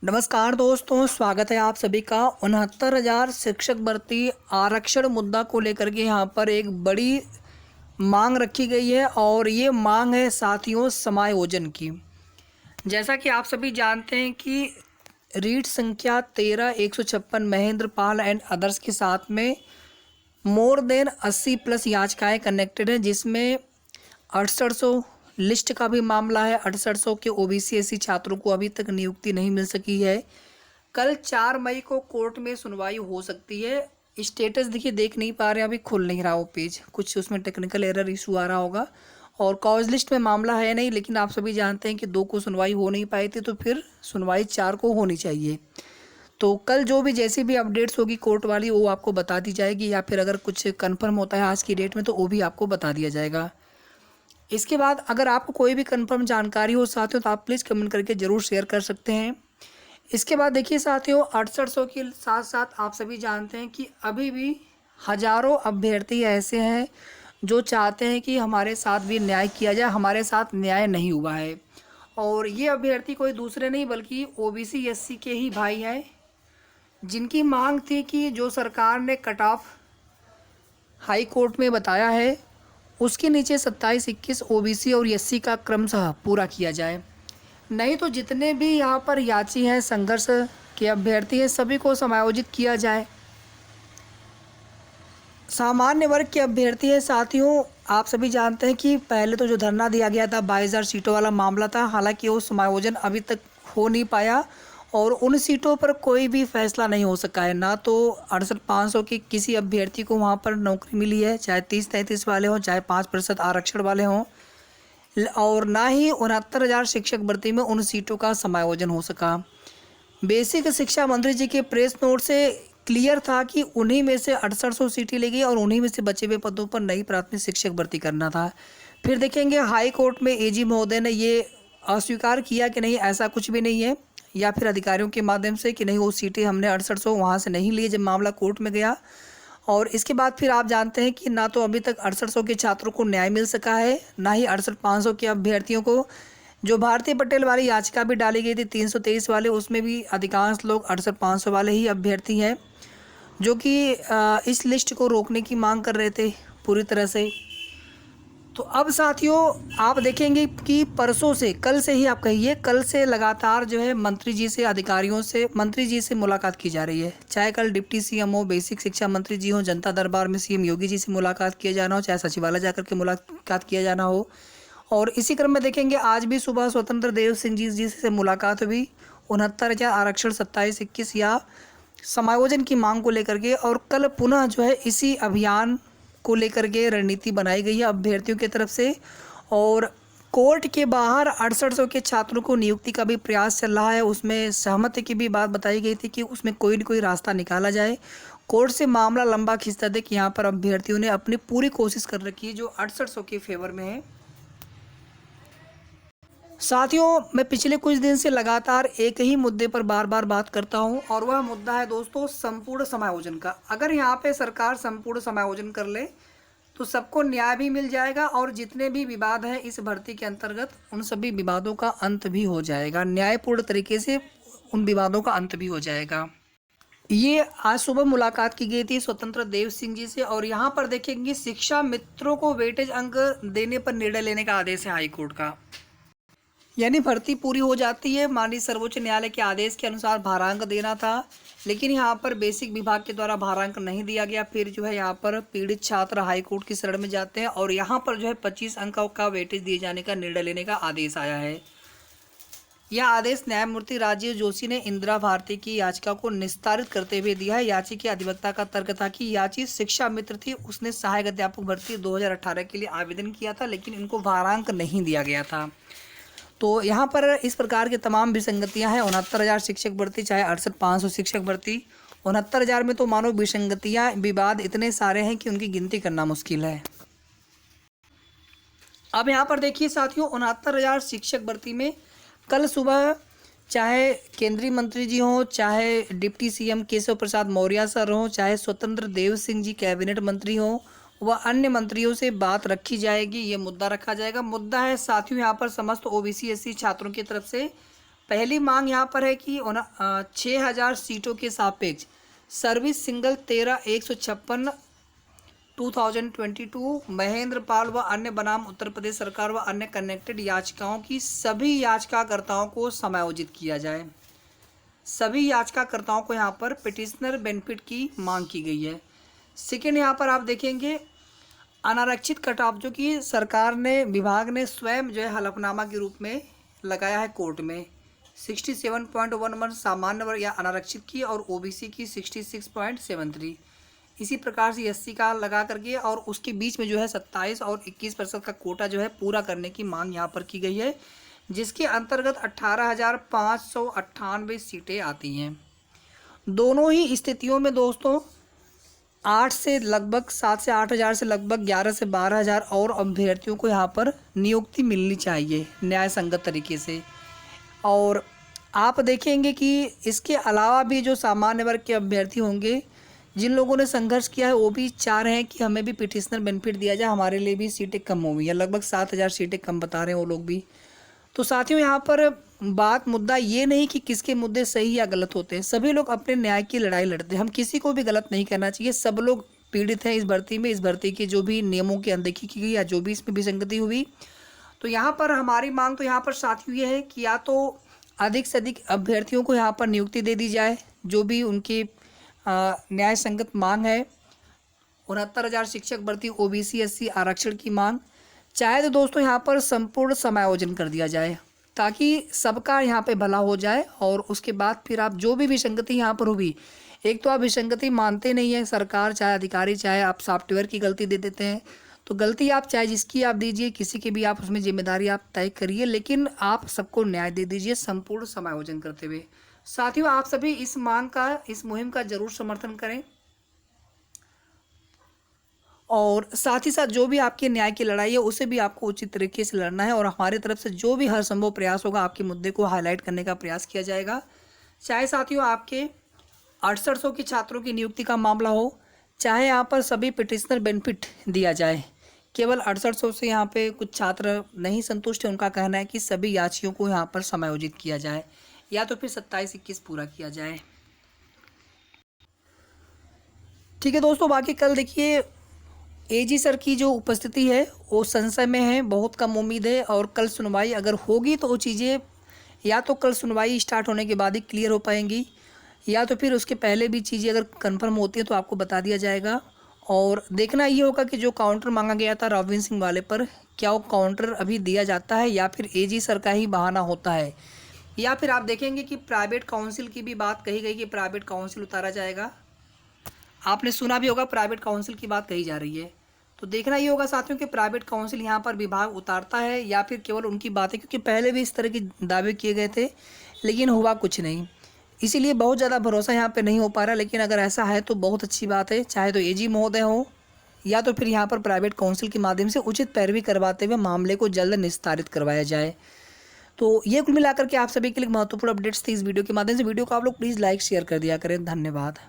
नमस्कार दोस्तों, स्वागत है आप सभी का। 69,000 शिक्षक भर्ती आरक्षण मुद्दा को लेकर के यहाँ पर एक बड़ी मांग रखी गई है और ये मांग है साथियों समायोजन की। जैसा कि आप सभी जानते हैं कि रीट संख्या 13,156 महेंद्र पाल एंड अदर्स के साथ में मोर देन 80+ याचिकाएँ कनेक्टेड हैं, जिसमें 6800 लिस्ट का भी मामला है। 6800 के ओबीसी एससी छात्रों को अभी तक नियुक्ति नहीं मिल सकी है। कल 4 मई को कोर्ट में सुनवाई हो सकती है। स्टेटस देखिए, देख नहीं पा रहे हैं, अभी खुल नहीं रहा वो पेज, कुछ उसमें टेक्निकल एरर इशू आ रहा होगा। और कॉज लिस्ट में मामला है नहीं, लेकिन आप सभी जानते हैं कि 2 को सुनवाई हो नहीं पाई थी, तो फिर सुनवाई 4 को होनी चाहिए। तो कल जो भी जैसी भी अपडेट्स होगी कोर्ट वाली, वो आपको बता दी जाएगी, या फिर अगर कुछ कंफर्म होता है आज की डेट में तो वो भी आपको बता दिया जाएगा। इसके बाद अगर आपको कोई भी कंफर्म जानकारी हो साथियों, तो आप प्लीज़ कमेंट करके ज़रूर शेयर कर सकते हैं। इसके बाद देखिए साथियों, 6800 के साथ साथ आप सभी जानते हैं कि अभी भी हज़ारों अभ्यर्थी ऐसे हैं जो चाहते हैं कि हमारे साथ भी न्याय किया जाए, हमारे साथ न्याय नहीं हुआ है। और ये अभ्यर्थी कोई दूसरे नहीं बल्कि ओबीसी एससी के ही भाई हैं, जिनकी मांग थी कि जो सरकार ने कट ऑफ हाई कोर्ट में बताया है उसके नीचे 27-21 ओबीसी और एससी का क्रमशः पूरा किया जाए। नहीं तो जितने भी यहाँ पर याची हैं, संघर्ष के अभ्यर्थी हैं, सभी को समायोजित किया जाए। सामान्य वर्ग के अभ्यर्थी हैं साथियों, आप सभी जानते हैं कि पहले तो जो धरना दिया गया था 22,000 सीटों वाला मामला था, हालांकि वो समायोजन अभी तक हो नहीं पाया और उन सीटों पर कोई भी फैसला नहीं हो सका है। ना तो 68,500 के किसी अभ्यर्थी को वहाँ पर नौकरी मिली है, चाहे 30-33 वाले हों, चाहे 5% आरक्षण वाले हों, और ना ही 69,000 शिक्षक भर्ती में उन सीटों का समायोजन हो सका। बेसिक शिक्षा मंत्री जी के प्रेस नोट से क्लियर था कि उन्हीं में से 6800 सीटें ली गई और उन्हीं में से बचे हुए पदों पर नई प्राथमिक शिक्षक भर्ती करना था। फिर देखेंगे हाई कोर्ट में एजी महोदय ने ये अस्वीकार किया कि नहीं, ऐसा कुछ भी नहीं है, या फिर अधिकारियों के माध्यम से कि नहीं वो सीटें हमने 6800 वहाँ से नहीं लिए जब मामला कोर्ट में गया। और इसके बाद फिर आप जानते हैं कि ना तो अभी तक 6800 के छात्रों को न्याय मिल सका है, ना ही 68,500 के अभ्यर्थियों को। जो भारती पटेल वाली याचिका भी डाली गई थी 323 वाले, उसमें भी अधिकांश लोग 68,500 वाले ही अभ्यर्थी हैं जो कि इस लिस्ट को रोकने की मांग कर रहे थे पूरी तरह से। तो अब साथियों आप देखेंगे कि परसों से, कल से ही आप कहिए, कल से लगातार जो है मंत्री जी से, अधिकारियों से, मंत्री जी से मुलाकात की जा रही है। चाहे कल डिप्टी सीएम हो, बेसिक शिक्षा मंत्री जी हो, जनता दरबार में सीएम योगी जी से मुलाकात किया जाना हो, चाहे सचिवालय जाकर के मुलाकात किया जाना हो। और इसी क्रम में देखेंगे आज भी सुबह स्वतंत्र देव सिंह जी से मुलाकात हुई 69,000 आरक्षण 27-21 या समायोजन की मांग को लेकर के। और कल पुनः जो है इसी अभियान को लेकर के रणनीति बनाई गई है अभ्यर्थियों की तरफ से। और कोर्ट के बाहर 6800 के छात्रों को नियुक्ति का भी प्रयास चल रहा है, उसमें सहमति की भी बात बताई गई थी कि उसमें कोई न कोई रास्ता निकाला जाए। कोर्ट से मामला लंबा खिंचता देख यहाँ पर अभ्यर्थियों ने अपनी पूरी कोशिश कर रखी है जो 6800 के फेवर में है। साथियों मैं पिछले कुछ दिन से लगातार एक ही मुद्दे पर बार बार बात करता हूं, और वह मुद्दा है दोस्तों संपूर्ण समायोजन का। अगर यहाँ पे सरकार संपूर्ण समायोजन कर ले तो सबको न्याय भी मिल जाएगा और जितने भी विवाद हैं इस भर्ती के अंतर्गत उन सभी विवादों का अंत भी हो जाएगा, न्यायपूर्ण तरीके से उन विवादों का अंत भी हो जाएगा। ये आज सुबह मुलाकात की गई थी स्वतंत्र देव सिंह जी से, और यहाँ पर देखेंगे शिक्षा मित्रों को वेटेज अंक देने पर निर्णय लेने का आदेश है हाईकोर्ट का। यानी भर्ती पूरी हो जाती है, माननीय सर्वोच्च न्यायालय के आदेश के अनुसार भारांक देना था, लेकिन यहाँ पर बेसिक विभाग के द्वारा भारांक नहीं दिया गया। फिर जो है यहाँ पर पीड़ित छात्र हाई कोर्ट की शरण में जाते हैं और यहाँ पर जो है 25 अंकों का वेटेज दिए जाने का निर्णय लेने का आदेश आया है। यह आदेश न्यायमूर्ति राजीव जोशी ने इंदिरा भारती की याचिका को निस्तारित करते हुए दिया है। याची के अधिवक्ता का तर्क था कि याची शिक्षा मित्र थी, उसने सहायक अध्यापक भर्ती 2018 के लिए आवेदन किया था, लेकिन इनको भारांक नहीं दिया गया था। तो यहाँ पर इस प्रकार की तमाम विसंगतियाँ हैं। 69,000 शिक्षक भर्ती चाहे 68,500 शिक्षक भर्ती, 69,000 में तो मानो विसंगतियाँ, विवाद इतने सारे हैं कि उनकी गिनती करना मुश्किल है। अब यहाँ पर देखिए साथियों, 69,000 शिक्षक भर्ती में कल सुबह चाहे केंद्रीय मंत्री जी हों, चाहे deputy CM Keshav Prasad Maurya sir हों, चाहे स्वतंत्र देव सिंह जी कैबिनेट मंत्री हों, वह अन्य मंत्रियों से बात रखी जाएगी, ये मुद्दा रखा जाएगा। मुद्दा है साथियों यहाँ पर समस्त ओबीसी एससी छात्रों की तरफ से पहली मांग यहाँ पर है कि 6,000 सीटों के सापेक्ष सर्विस सिंगल 13,156 2022 महेंद्र पाल व अन्य बनाम उत्तर प्रदेश सरकार व अन्य कनेक्टेड याचिकाओं की सभी याचिकाकर्ताओं को समायोजित किया जाए। सभी याचिकाकर्ताओं को यहाँ पर पिटिशनर बेनिफिट की मांग की गई है। सेकेंड यहाँ पर आप देखेंगे अनारक्षित कट ऑफ, जो कि सरकार ने, विभाग ने स्वयं जो है हलफनामा के रूप में लगाया है कोर्ट में। 67.11 सामान्य वर्ग या अनारक्षित की और ओबीसी की 66.73। इसी प्रकार से एससी का लगा करके और उसके बीच में जो है 27 और 21% का कोटा जो है पूरा करने की मांग यहाँ पर की गई है, जिसके अंतर्गत 18,598 सीटें आती हैं। दोनों ही स्थितियों में दोस्तों 7 से 8,000 से लगभग 11 से 12,000 और अभ्यर्थियों को यहाँ पर नियुक्ति मिलनी चाहिए न्याय संगत तरीके से। और आप देखेंगे कि इसके अलावा भी जो सामान्य वर्ग के अभ्यर्थी होंगे, जिन लोगों ने संघर्ष किया है, वो भी चाह रहे हैं कि हमें भी पिटिशनर बेनिफिट दिया जाए, हमारे लिए भी सीटें कम हो गई हैं, लगभग 7,000 सीटें कम बता रहे हैं वो लोग भी। तो साथियों यहाँ पर मुद्दा ये नहीं कि किसके मुद्दे सही या गलत होते हैं, सभी लोग अपने न्याय की लड़ाई लड़ते हैं, हम किसी को भी गलत नहीं कहना चाहिए। सब लोग पीड़ित हैं इस भर्ती में, इस भर्ती के जो भी नियमों की अनदेखी की गई या जो भी इसमें विसंगति हुई। तो यहाँ पर हमारी मांग तो यहाँ पर साथियों ये है कि या तो अधिक से अधिक अभ्यर्थियों को यहाँ पर नियुक्ति दे दी जाए, जो भी उनकी न्याय संगत मांग है। 69,000 शिक्षक भर्ती, ओबीसी एससी आरक्षण की मांग। चाहे तो दोस्तों यहाँ पर संपूर्ण समायोजन कर दिया जाए ताकि सबका यहाँ पे भला हो जाए, और उसके बाद फिर आप जो भी विसंगति यहाँ पर होगी, एक तो आप विसंगति मानते नहीं है, सरकार चाहे अधिकारी चाहे आप सॉफ्टवेयर की गलती दे देते हैं, तो गलती आप चाहे जिसकी आप दीजिए, किसी की भी आप उसमें जिम्मेदारी आप तय करिए, लेकिन आप सबको न्याय दे दीजिए संपूर्ण समायोजन करते हुए। साथियों आप सभी इस मांग का, इस मुहिम का जरूर समर्थन करें, और साथ ही साथ जो भी आपके न्याय की लड़ाई है उसे भी आपको उचित तरीके से लड़ना है, और हमारी तरफ से जो भी हर संभव प्रयास होगा आपके मुद्दे को हाईलाइट करने का प्रयास किया जाएगा। चाहे साथियों आपके 6800 की छात्रों की नियुक्ति का मामला हो, चाहे यहाँ पर सभी पिटिशनर बेनिफिट दिया जाए। केवल 6800 से यहाँ पे कुछ छात्र नहीं संतुष्ट हैं, उनका कहना है कि सभी याचियों को यहाँ पर समायोजित किया जाए या तो फिर 27-21 पूरा किया जाए। ठीक है दोस्तों, बाकी कल देखिए एजी सर की जो उपस्थिति है वो संशय में है, बहुत कम उम्मीद है, और कल सुनवाई अगर होगी तो वो चीज़ें या तो कल सुनवाई स्टार्ट होने के बाद ही क्लियर हो पाएंगी, या तो फिर उसके पहले भी चीज़ें अगर कंफर्म होती है तो आपको बता दिया जाएगा। और देखना ये होगा कि जो काउंटर मांगा गया था रॉबिन सिंह वाले पर, क्या वो काउंटर अभी दिया जाता है या फिर एजी सर का ही बहाना होता है, या फिर आप देखेंगे कि प्राइवेट काउंसिल की भी बात कही गई कि प्राइवेट काउंसिल उतारा जाएगा। आपने सुना भी होगा प्राइवेट काउंसिल की बात कही जा रही है, तो देखना ये होगा साथियों कि प्राइवेट काउंसिल यहाँ पर विभाग उतारता है या फिर केवल उनकी बातें, क्योंकि पहले भी इस तरह के दावे किए गए थे लेकिन हुआ कुछ नहीं, इसीलिए बहुत ज़्यादा भरोसा यहाँ पे नहीं हो पा रहा। लेकिन अगर ऐसा है तो बहुत अच्छी बात है, चाहे तो एजी महोदय हो या तो फिर यहाँ पर प्राइवेट काउंसिल के माध्यम से उचित पैरवी करवाते हुए मामले को जल्द निस्तारित करवाया जाए। तो ये कुल मिलाकर के आप सभी के लिए महत्वपूर्ण अपडेट्स थी इस वीडियो के माध्यम से। वीडियो को आप लोग प्लीज़ लाइक शेयर कर दिया करें। धन्यवाद।